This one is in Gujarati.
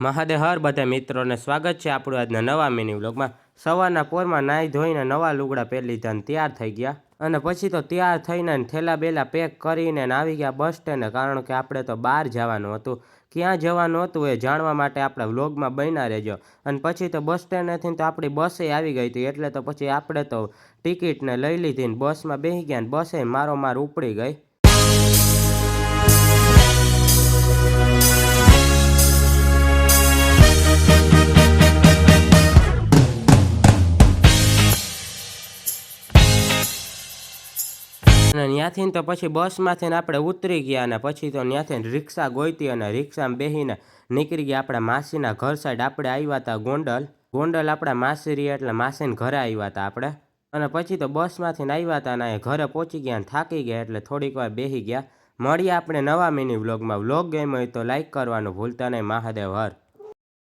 મહાદેવ હર બધા મિત્રોને સ્વાગત છે આપણું આજના નવા મિની વ્લોગમાં। સવારના પોરમાં નાહી ધોઈને નવા લુગડા પહેરી લીધા અને તૈયાર થઈ ગયા અને પછી તો તૈયાર થઈને થેલા બેલા પેક કરીને આવી ગયા બસ સ્ટેન્ડે, કારણ કે આપણે તો બહાર જવાનું હતું। ક્યાં જવાનું હતું એ જાણવા માટે આપણે વ્લોગમાં બન્યા રહેજો। અને પછી તો બસ સ્ટેન્ડેથી તો આપણી બસે આવી ગઈ હતી, એટલે તો પછી આપણે તો ટિકિટને લઈ લીધી ને બસમાં બેસી ગયા ને બસે મારોમાર ઉપડી ગઈ। અને ત્યાંથી તો પછી બસમાંથી આપણે ઉતરી ગયા અને પછી તો ત્યાંથી રિક્ષા ગોઈતી અને રિક્ષામાં બેસીને નીકળી ગયા આપણા માસીના ઘર સાઈડ। આપણે આવ્યા હતા ગોંડલ આપણા માસી રહી એટલે માસીને ઘરે આવ્યા હતા આપણે। અને પછી તો બસમાંથી આવ્યા હતા અને ઘરે પહોંચી ગયા અને થાકી ગયા એટલે થોડીક વાર બેસી ગયા। મળીએ આપણે નવા મિની વ્લોગમાં। વ્લોગ ગમ્યો હોય તો લાઈક કરવાનું ભૂલતા નહીં। મહાદેવ હર।